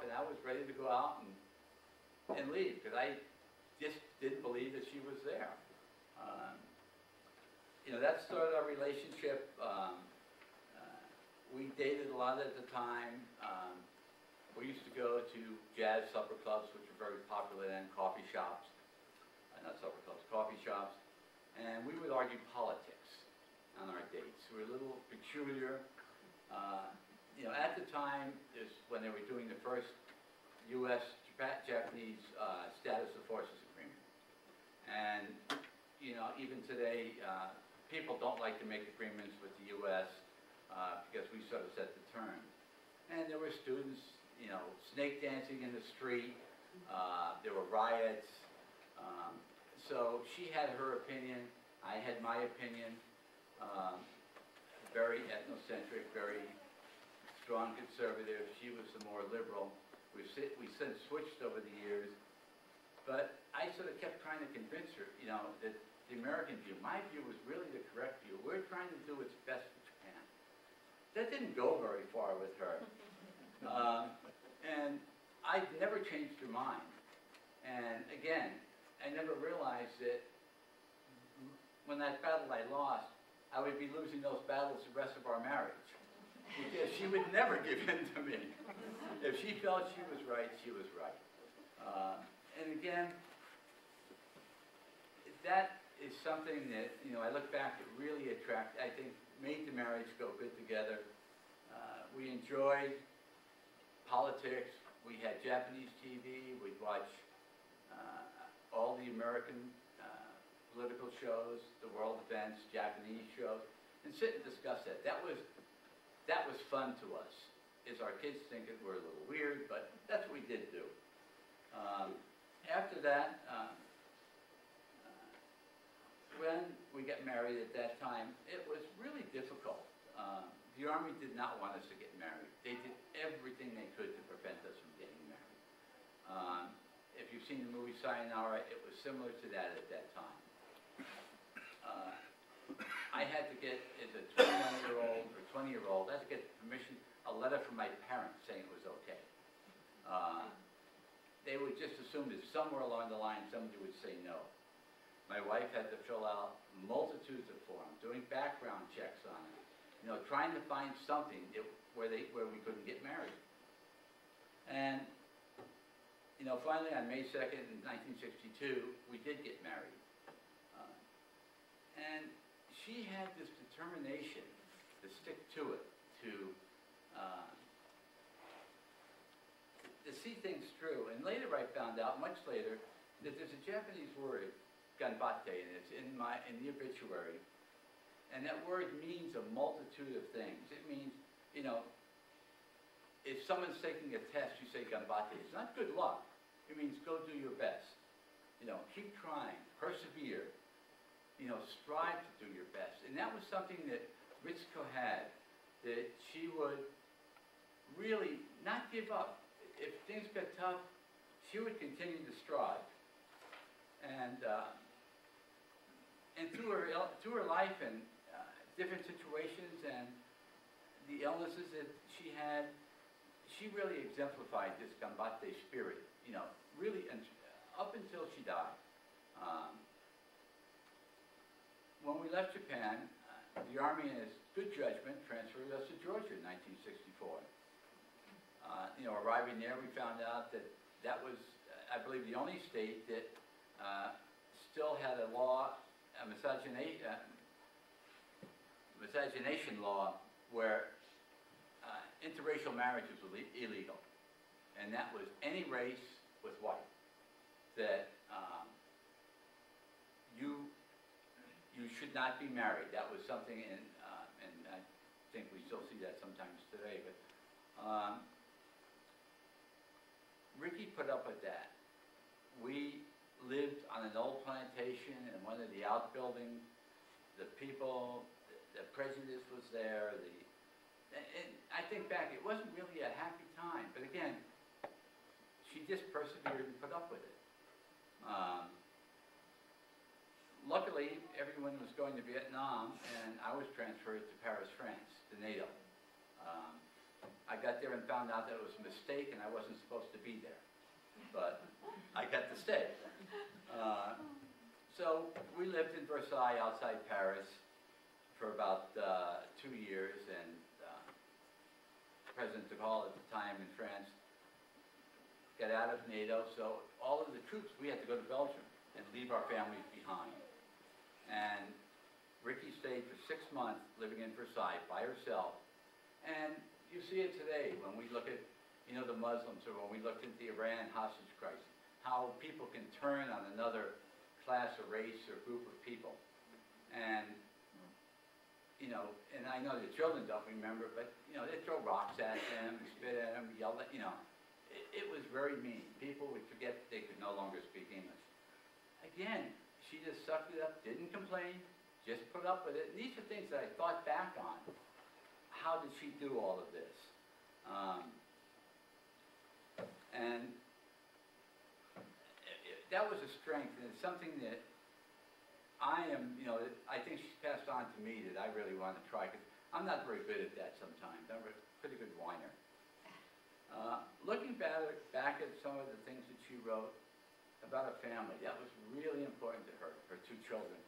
and I was ready to go out and leave because I just didn't believe that she was there. You know, that started our relationship. We dated a lot at the time. We used to go to jazz supper clubs, which were very popular then, coffee shops. Not supper clubs, coffee shops. And we would argue politics on our dates. We were a little peculiar. You know, at the time is when they were doing the first U.S.-Japanese status of forces agreement. And, you know, even today, people don't like to make agreements with the U.S. Because we sort of set the terms. And there were students, you know, snake dancing in the street. There were riots. So she had her opinion. I had my opinion. Very ethnocentric, very strong conservative. She was the more liberal. We since switched over the years. But I sort of kept trying to convince her, you know, that the American view, my view was really the correct view. We're trying to do what's best for Japan. That didn't go very far with her. And I never changed her mind. And again, I never realized that when that battle I lost, I would be losing those battles the rest of our marriage. Because she would never give in to me. If she felt she was right, she was right. And again, that is something that, you know, I look back, it really I think, made the marriage go good together. We enjoyed politics. We had Japanese TV. We'd watch all the American political shows, the world events, Japanese shows, and sit and discuss that. That was fun to us. As our kids think that we're a little weird, but that's what we did do. After that, when we got married at that time, it was really difficult. The Army did not want us to get married. They did everything they could to prevent us from getting married. If you've seen the movie Sayonara, it was similar to that at that time. I had to get, as a 21-year-old or 20-year-old, I had to get permission, a letter from my parents saying it was okay. They would just assume that somewhere along the line somebody would say no. My wife had to fill out multitudes of forms, doing background checks on it, you know, trying to find something where we couldn't get married. And, you know, finally on May 2nd in 1962, we did get married. And she had this determination to stick to it, to see things through. And later I found out, much later, that there's a Japanese word, ganbatte, and it's in the obituary. And that word means a multitude of things. It means, you know, if someone's taking a test, you say ganbatte. It's not good luck. It means go do your best. You know, keep trying, persevere. You know, strive to do your best. And that was something that Ritsuko had, that she would really not give up. If things got tough, she would continue to strive. And through her life and different situations and the illnesses that she had, she really exemplified this ganbatte spirit, you know, really up until she died. When we left Japan, the Army, in its good judgment, transferred us to Georgia in 1964. You know, arriving there, we found out that that was, I believe, the only state that still had a law, a miscegenation law, where interracial marriage was illegal. And that was any race with white. That you should not be married. That was something, and I think we still see that sometimes today. But Ricky put up with that. We lived on an old plantation in one of the outbuildings. The people, the prejudice was there. And I think back, it wasn't really a happy time. But again, she just persevered and put up with it. Luckily, everyone was going to Vietnam, and I was transferred to Paris, France, to NATO. I got there and found out that it was a mistake and I wasn't supposed to be there. But I got to stay. So we lived in Versailles outside Paris for about 2 years, and President Dakota at the time in France got out of NATO, so all of the troops, we had to go to Belgium and leave our families behind. And Ricky stayed for 6 months living in Versailles by herself. And you see it today when we look at, you know, the Muslims, or when we looked at the Iran hostage crisis, how people can turn on another class or race or group of people. And, you know, and I know the children don't remember, but, you know, they throw rocks at them, spit at them, yell at, you know. It was very mean. People would forget they could no longer speak English. Again, she just sucked it up, didn't complain, just put up with it. And these are things that I thought back on. How did she do all of this? And that was a strength, and it's something that I am, you know, I think she's passed on to me that I really want to try, because I'm not very good at that sometimes. I'm a pretty good whiner. Looking back at some of the things that she wrote about a family, that was really important to her 2 children.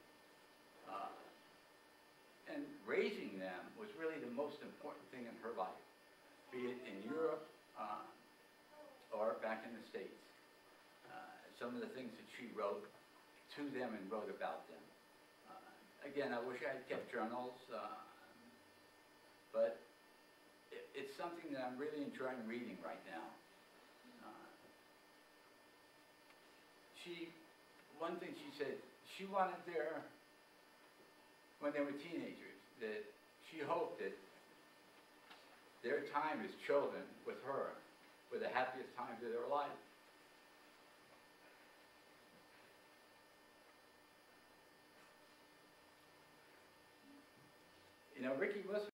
And raising them was really the most important thing in her life, be it in Europe or back in the States. Some of the things that she wrote to them and wrote about them. Again, I wish I had kept journals, but it's something that I'm really enjoying reading right now. One thing she said, she wanted when they were teenagers, that she hoped that their time as children with her were the happiest times of their life. You know, Ricky wasn't